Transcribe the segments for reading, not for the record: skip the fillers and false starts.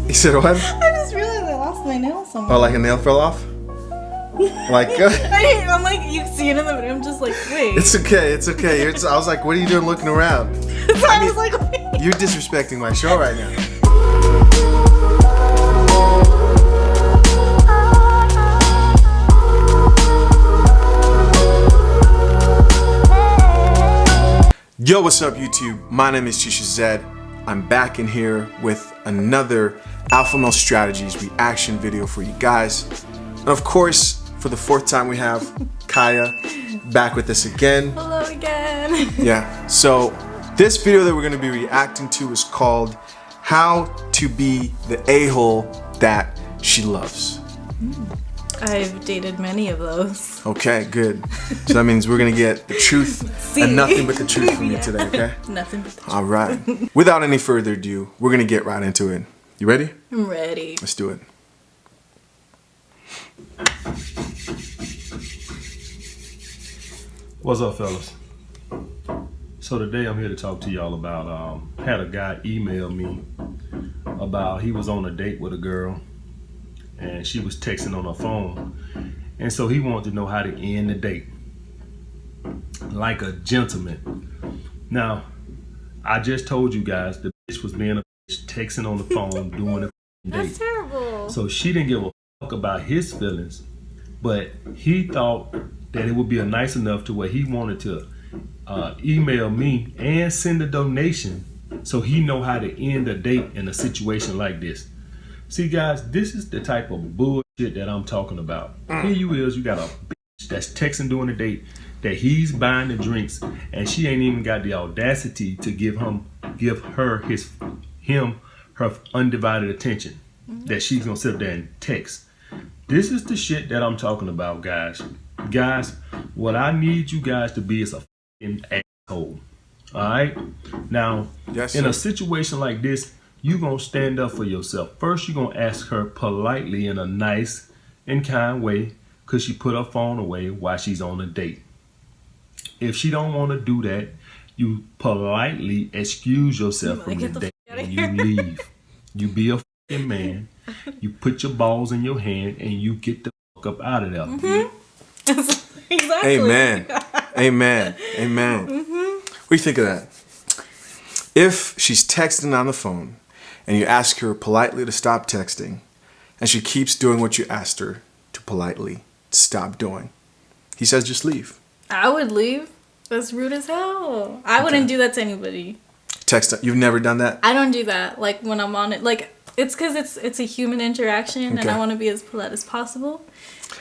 You said what? I just realized I lost my nail somewhere. Oh, like a nail fell off? Like, I'm like, you see it in the video. I'm just like, wait. It's okay. It's okay. I was like, what are you doing looking around? So I was like, wait. You're disrespecting my show right now. Yo, what's up YouTube? My name is Chisha Zed. I'm back in here with another Alpha Male Strategies reaction video for you guys. And of course, for the fourth time we have Kaya back with us again. Hello again. Yeah, so this video that we're going to be reacting to is called How to Be the A-Hole That She Loves. I've dated many of those. Okay, good. So that means we're going to get the truth and nothing but the truth from you today, okay? Nothing but the truth. All right. Without any further ado, we're going to get right into it. You ready? I'm ready. Let's do it. What's up, fellas? So today I'm here to talk to y'all about had a guy email me about he was on a date with a girl and she was texting on her phone, and so he wanted to know how to end the date like a gentleman. Now, I just told you guys the bitch was being a bitch, texting on the phone, doing a date. That's terrible. So she didn't give a fuck about his feelings, but he thought that it would be nice enough to where he wanted to email me and send a donation so he know how to end a date in a situation like this. See guys, this is the type of bullshit that I'm talking about. Here you got a bitch that's texting during a date that he's buying the drinks, and she ain't even got the audacity to give her her undivided attention that she's gonna sit there and text. This is the shit that I'm talking about, guys. Guys, what I need you guys to be is a fucking asshole. Alright? Now, Yes, in sir. a situation like this, you're gonna stand up for yourself. First, you're gonna ask her politely in a nice and kind way, because she put her phone away while she's on a date. If she don't want to do that, you politely excuse yourself from the date and you leave. You be a fucking man. You put your balls in your hand and you get the fuck up out of there. Exactly. Amen. Amen. Amen. What do you think of that? If she's texting on the phone and you ask her politely to stop texting and she keeps doing what you asked her to politely stop doing, he says just leave. I would leave. That's rude as hell. I wouldn't do that to anybody. You've never done that? I don't do that. Like when I'm on it, like it's because it's a human interaction, and I want to be as polite as possible.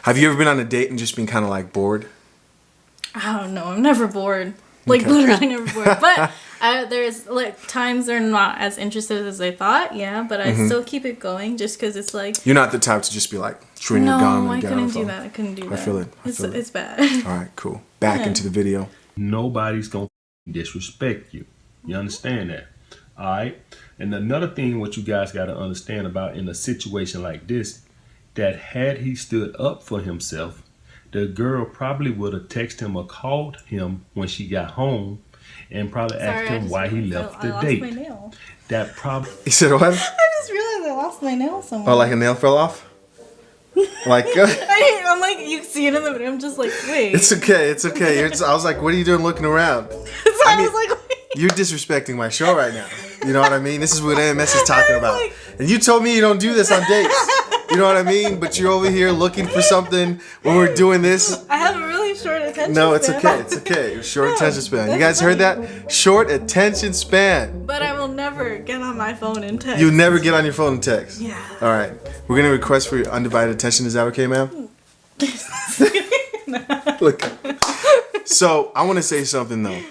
Have you ever been on a date and just been kind of like bored? I don't know. I'm never bored. Like literally never bored. But there's like times they're not as interested as I thought. Yeah, but I still keep it going just because it's like. You're not the type to just be like chewing your gum and get on the phone. I couldn't do that. I feel it. It's bad. All right, cool. Back into the video. Nobody's gonna disrespect you. You understand that? All right. And another thing, what you guys got to understand about in a situation like this, that had he stood up for himself, the girl probably would have texted him or called him when she got home and probably asked him why he left the date. My nail. That probably. You said what? I just realized I lost my nail somewhere. Oh, like a nail fell off? Like, I'm like, you see it in the video. I'm just like, wait. It's okay. It's okay. I was like, what are you doing looking around? So I was like, wait. You're disrespecting my show right now. You know what I mean? This is what AMS is talking about. And you told me you don't do this on dates. You know what I mean? But you're over here looking for something when we're doing this. I have a really short attention span. No, it's okay. It's okay. Short attention span. You guys heard that? Short attention span. But I will never get on my phone and text. You never get on your phone and text. Yeah. All right. We're going to request for your undivided attention. Is that okay, ma'am? Look. So I want to say something though.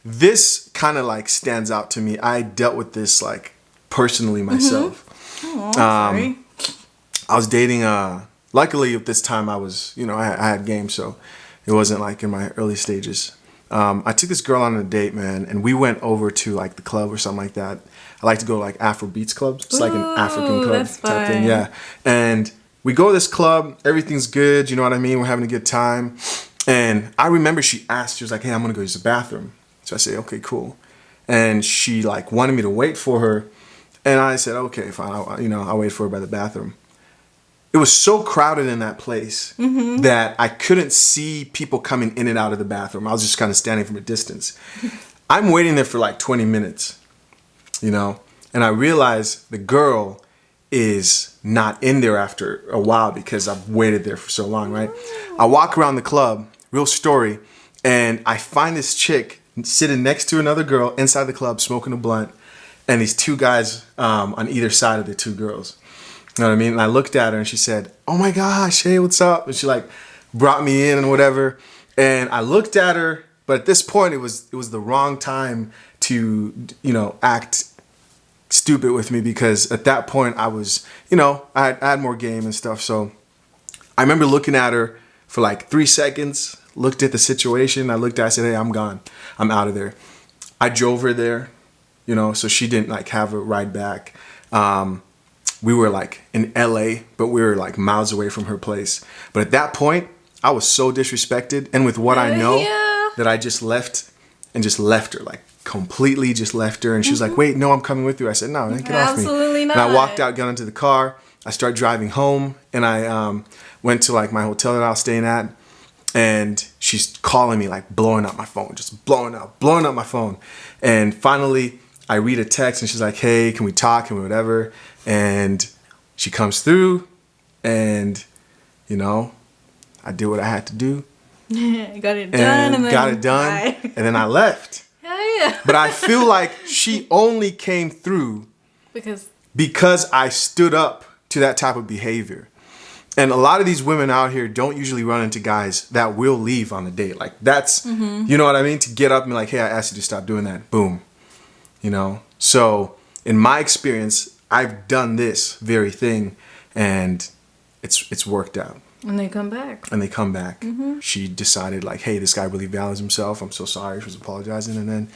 This kind of like stands out to me. I dealt with this like personally myself. Oh, sorry. I was dating, luckily at this time I was, I had game, so it wasn't like in my early stages. I took this girl on a date, man, and we went over to like the club or something like that. I like to go to like Afro beats clubs. It's like an African club type thing, yeah. And we go to this club, everything's good, you know what I mean? We're having a good time. And I remember she was like, hey, I'm gonna go use the bathroom. So I say, okay, cool. And she like wanted me to wait for her. And I said, okay, fine. I'll wait for her by the bathroom. It was so crowded in that place that I couldn't see people coming in and out of the bathroom. I was just kind of standing from a distance. I'm waiting there for like 20 minutes, and I realize the girl is not in there after a while because I've waited there for so long, right? I walk around the club, real story, and I find this chick sitting next to another girl inside the club smoking a blunt, and these two guys on either side of the two girls. You know what I mean? And I looked at her and she said, "Oh my gosh, hey, what's up?" And she like brought me in and whatever. And I looked at her, but at this point it was the wrong time to, act stupid with me, because at that point I was, I had more game and stuff. So I remember looking at her for like 3 seconds, looked at the situation. I looked at her, I said, "Hey, I'm gone. I'm out of there." I drove her there, so she didn't like have a ride back. We were like in LA, but we were like miles away from her place. But at that point, I was so disrespected. And with what I know, that I just left her, like completely just left her. And she was like, "Wait, no, I'm coming with you." I said, "No, get off me." Absolutely not. And I walked out, got into the car. I started driving home, and I went to like my hotel that I was staying at. And she's calling me, like blowing up my phone, just blowing up my phone. And finally, I read a text and she's like, "Hey, can we talk?" and whatever. And she comes through, and I did what I had to do. Got it done, and then bye. And then I left. Hell yeah. But I feel like she only came through because I stood up to that type of behavior. And a lot of these women out here don't usually run into guys that will leave on a date. Like that's, you know what I mean? To get up and be like, "Hey, I asked you to stop doing that." Boom. So in my experience, I've done this very thing, and it's worked out. And they come back. She decided like, "Hey, this guy really values himself. I'm so sorry." She was apologizing, and then,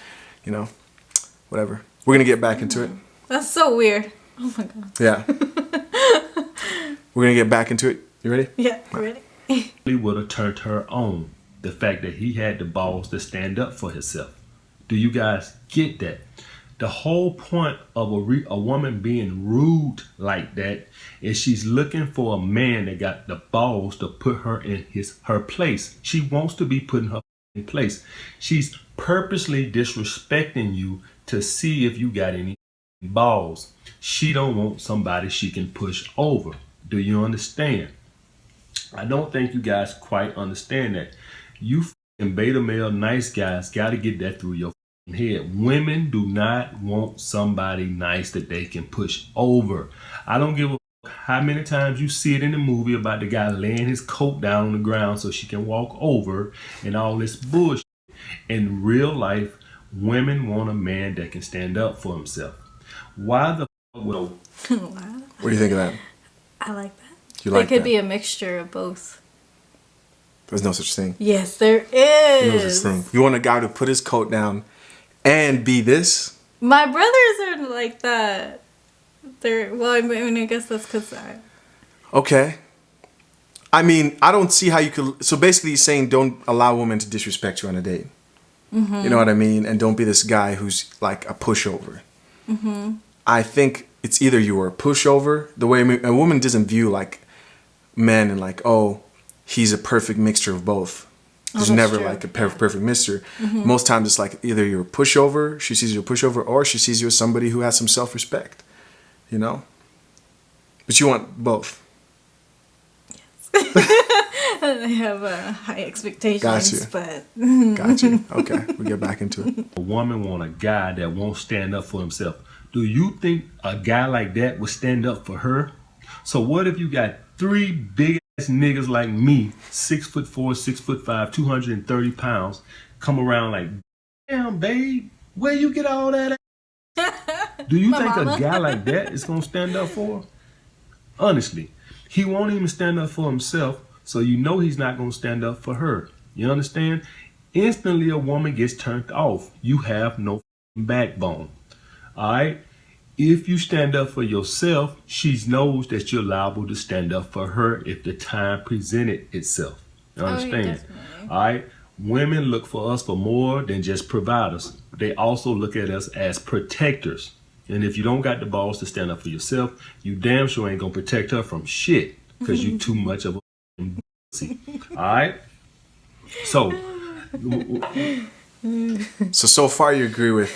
whatever. We're gonna get back into it. That's so weird. Oh my god. Yeah. We're gonna get back into it. You ready? Yeah, ready. He would have turned her on. The fact that he had the balls to stand up for himself. Do you guys get that? The whole point of a woman being rude like that is she's looking for a man that got the balls to put her in her place. She wants to be put in her in place. She's purposely disrespecting you to see if you got any balls. She don't want somebody she can push over. Do you understand? I don't think you guys quite understand that. You beta male nice guys got to get that through your head. Women do not want somebody nice that they can push over. I don't give a how many times you see it in the movie about the guy laying his coat down on the ground so she can walk over and all this bullshit. In real life, women want a man that can stand up for himself. Why the fuck would What do you think of that? I like that. You like that? It could be a mixture of both. There's no such thing. Yes, there is. There's no such thing. You want a guy to put his coat down and be this? My brothers are like that. I guess that's because Okay. I mean, I don't see how you could. So basically, he's saying don't allow women to disrespect you on a date. Mm-hmm. You know what I mean? And don't be this guy who's like a pushover. Mm-hmm. I think it's either you are a pushover. The way a woman doesn't view like men and like, oh, he's a perfect mixture of both. There's never true. Like a perfect mixture. Mm-hmm. Most times it's like either you're a pushover, she sees you a pushover, or she sees you as somebody who has some self-respect. You know? But you want both. I have high expectations, Got you. But Got you. Okay, we get back into it. A woman want a guy that won't stand up for himself. Do you think a guy like that would stand up for her? So what if you got three big ass niggas like me, 6'4", 6'5", 230 pounds, come around like, damn babe, where you get all that? Do you think a guy like that is gonna stand up for her? Honestly, he won't even stand up for himself, so you know he's not gonna stand up for her. You understand? Instantly a woman gets turned off. You have no backbone. Alright? If you stand up for yourself, she knows that you're liable to stand up for her if the time presented itself. You understand? Alright? Women look for us for more than just providers. They also look at us as protectors. And if you don't got the balls to stand up for yourself, you damn sure ain't gonna protect her from shit because you too much of a pussy. All right. So So far you agree with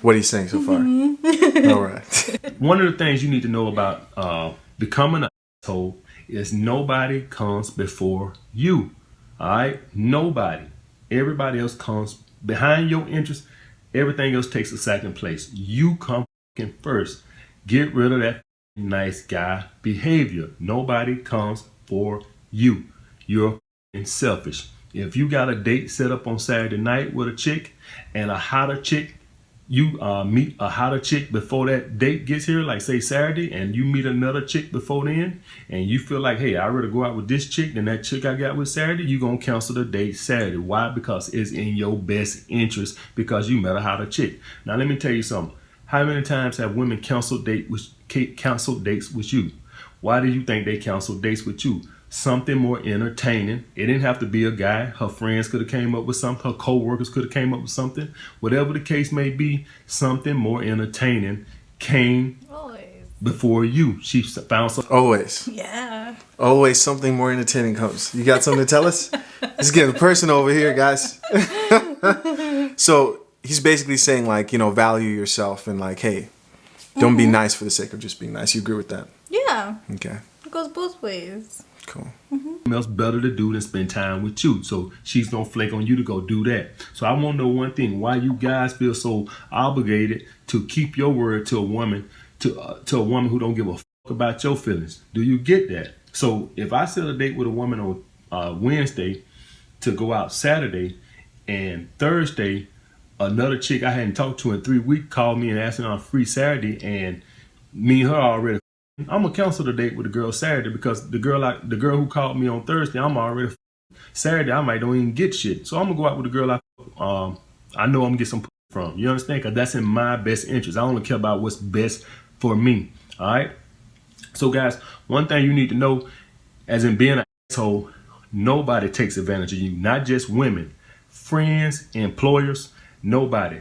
what he's saying so far. All right. one of the things you need to know about becoming an asshole is nobody comes before you. All right, nobody. Everybody else comes behind your interest. Everything else takes a second place. You come first. Get rid of that nice guy behavior. Nobody comes for you. You're selfish. If you got a date set up on Saturday night with a chick and a hotter chick, you meet a hotter chick before that date gets here, like say Saturday, and you meet another chick before then, and you feel like, hey, I'd rather go out with this chick than that chick I got with Saturday, you gonna cancel the date Saturday. Why? Because it's in your best interest because you met a hotter chick. Now let me tell you something. How many times have women canceled dates with you? Why do you think they canceled dates with you? Something more entertaining. It didn't have to be a guy. Her friends could have came up with something. Her co-workers could have came up with something. Whatever the case may be, something more entertaining came before you. She found something. Always. Yeah. Always something more entertaining comes. You got something to tell us? It's getting personal over here, guys. So he's basically saying, like, you know, value yourself and like, hey, don't be nice for the sake of just being nice. You agree with that? Yeah. Okay. It goes both ways. Cool. Else better to do than spend time with you. So she's gonna flake on you to go do that. So I want to know one thing: why you guys feel so obligated to keep your word to a woman, to a woman who don't give a fuck about your feelings? Do you get that? So if I set a date with a woman on Wednesday to go out Saturday, and Thursday another chick I hadn't talked to in 3 weeks called me and asked me on a free Saturday, and me and her already. I'm gonna cancel the date with the girl Saturday because the girl who called me on Thursday, I'm already Saturday. I might don't even get shit, so I'm gonna go out with the girl I know I'm gonna get some from. You understand? Because that's in my best interest. I only care about what's best for me. All right. So guys, one thing you need to know, as in being an asshole, nobody takes advantage of you. Not just women, friends, employers. Nobody.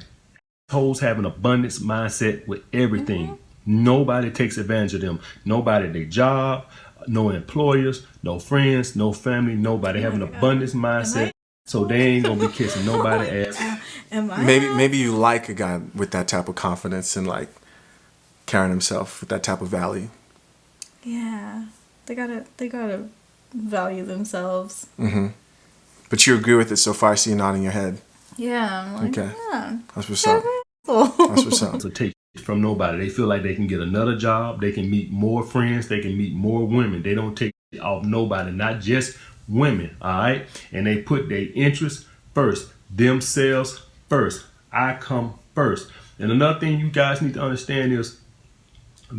Assholes have an abundance mindset with everything. Nobody takes advantage of them. Nobody at their job, no employers, no friends, no family, nobody have an abundance mindset. So they ain't gonna be kissing nobody ass. Maybe you like a guy with that type of confidence and like carrying himself with that type of value. Yeah. They gotta value themselves. But you agree with it so far. I see you nodding your head. Yeah. I'm like, Okay. yeah. That's what's up. That's what's up. So take from nobody. They feel like they can get another job. They can meet more friends. They can meet more women. They don't take off nobody, not just women. All right. And they put their interests first, themselves first. I come first. And another thing you guys need to understand is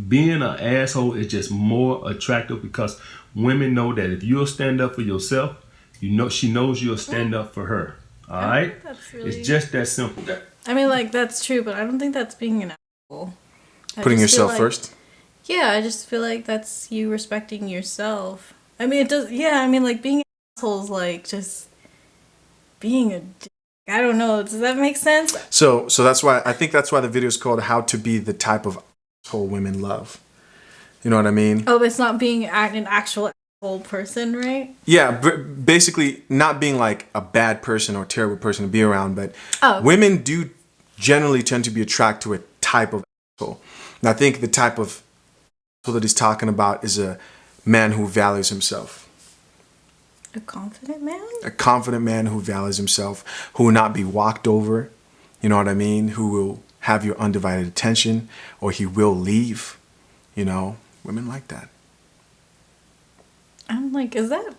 being an asshole is just more attractive because women know that if you'll stand up for yourself, you know she knows you'll stand up for her. All right. It's just that simple. I mean, like, that's true, but I don't think that's being an asshole. Putting yourself first? Yeah, I just feel like that's you respecting yourself. I mean, it does, yeah, I mean, like, being an asshole is like just being a dick. I don't know. Does that make sense? So that's why, I think that's why the video is called How to Be the Type of Asshole Women Love. You know what I mean? Oh, but it's not being an actual asshole person, right? Yeah, basically not being like a bad person or terrible person to be around, but okay. Women do generally tend to be attracted to a type of asshole. And I think the type of asshole that he's talking about is a man who values himself. A confident man? A confident man who values himself, who will not be walked over, you know what I mean? Who will have your undivided attention, or he will leave, you know? Women like that. I'm like, is that...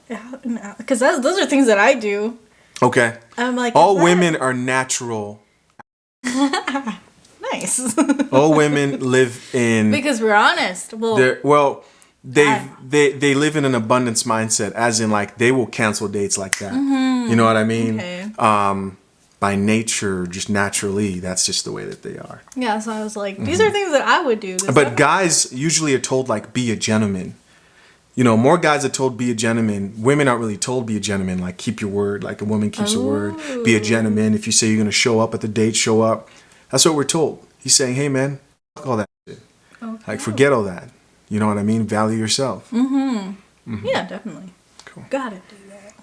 Because those are things that I do. Okay. I'm like... All women are natural. Nice. All women live in... Because we're honest. Well... They live in an abundance mindset, as in like they will cancel dates like that. You know what I mean? Okay. By nature, just naturally, that's just the way that they are. Yeah, so I was like, these are things that I would do. But guys usually are told like, be a gentleman. You know, more guys are told be a gentleman. Women aren't really told be a gentleman. Like, keep your word. Like a woman keeps her word. Be a gentleman. If you say you're going to show up at the date, show up. That's what we're told. He's saying, hey man, all that shit. Okay. Like, forget all that. You know what I mean? Value yourself. Yeah, definitely. Cool. Gotta do that.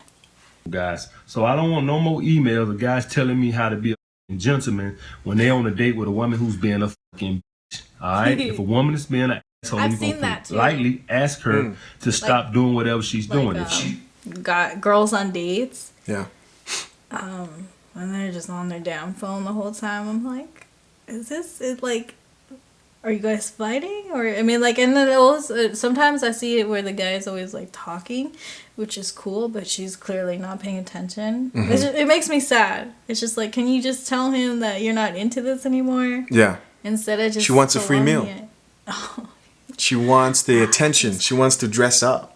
Guys, so I don't want no more emails of guys telling me how to be a gentleman when they're on a date with a woman who's being a fucking bitch. All right? If a woman is being an asshole, I've you're seen going that to too. politely ask her to stop doing whatever she's doing. If she Got girls on dates, Yeah. and they're just on their damn phone the whole time. I'm like, is this it? Like, are you guys fighting? Or I mean, like, and then it also, sometimes I see it where the guy is always like talking, which is cool, but she's clearly not paying attention. It makes me sad. It's just like, can you just tell him that you're not into this anymore? Yeah. Instead of just She wants a free meal. prolonging it. She wants the attention. She wants to dress up.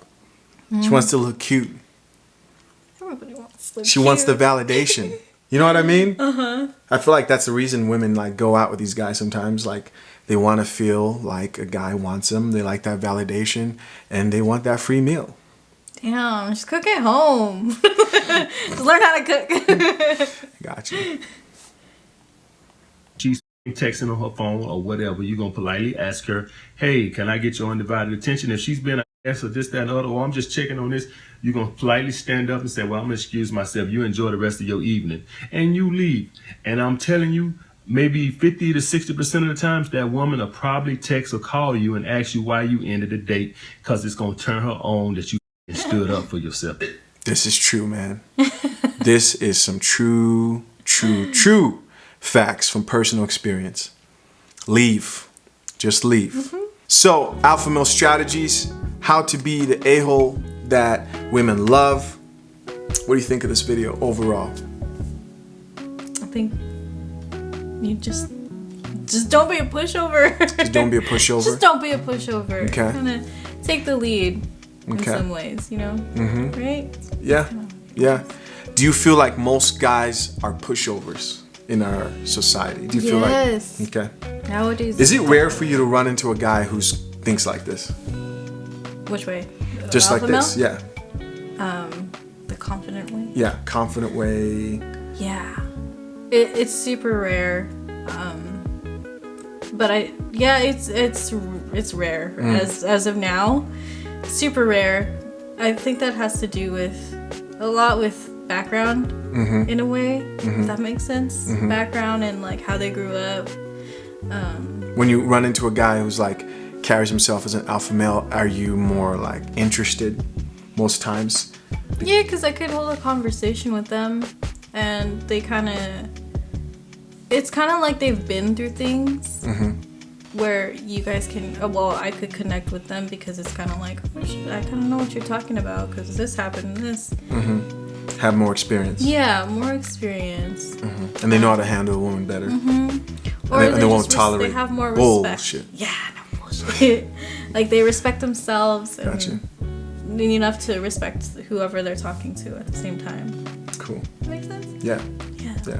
She wants to look cute. Everybody wants to look She wants the cute. validation. You know what I mean? I feel like that's the reason women like go out with these guys sometimes. Like, they want to feel like a guy wants them. They like that validation, and they want that free meal. Damn, just cook at home. Just learn how to cook. Gotcha. she's texting on her phone or whatever, you're going to politely ask her, hey, can I get your undivided attention? If she's been an ass or this, that, and the other, or I'm just checking on this, you're going to politely stand up and say, well, I'm going to excuse myself. You enjoy the rest of your evening. And you leave. And I'm telling you, maybe 50 to 60% of the times, that woman will probably text or call you and ask you why you ended the date, because it's going to turn her on that you stood up for yourself. This is true, man. This is some true facts from personal experience. Leave. Just leave. So, alpha male strategies, how to be the a-hole that women love. What do you think of this video overall? I think you just don't be a pushover. Just don't be a pushover. Just don't be a pushover. Okay. Kind of take the lead in Okay. some ways, you know? Right? Yeah. Yeah. Do you feel like most guys are pushovers in our society? Do you feel Yes. like okay? Nowadays. Is it rare for you to run into a guy who thinks like this? Which way? Just like Alpha this? male? Yeah. The confident way. Yeah. Confident way. Yeah. It's super rare. But it's rare as of now. Super rare. I think that has to do with a lot with background in a way, if that makes sense. Background and like how they grew up. When you run into a guy who's like carries himself as an alpha male, are you more like interested most times? Yeah, because I could hold a conversation with them and they it's kind of like they've been through things where you guys can, I could connect with them because it's kind of like, oh shit, I kind of know what you're talking about because this happened and this. Have more experience. Yeah, more experience. And they know how to handle a woman better. Or And they won't tolerate they have more respect. bullshit. Yeah, no bullshit. Like they respect themselves and Gotcha. enough to respect whoever they're talking to at the same time. Cool. That makes sense? Yeah. Yeah. Yeah.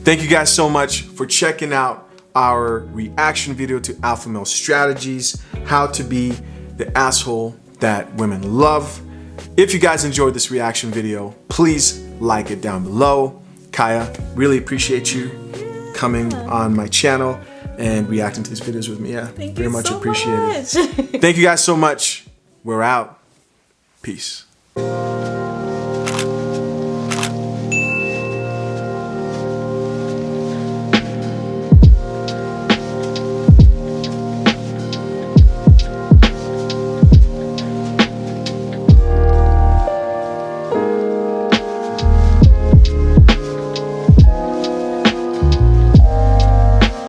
Thank you guys so much for checking out our reaction video to alpha male strategies, how to be the asshole that women love. If you guys enjoyed this reaction video, please like it down below. Kaya, really appreciate you coming on my channel and reacting to these videos with me. Yeah, Thank very you much so appreciated. much. Thank you guys so much. We're out. Peace.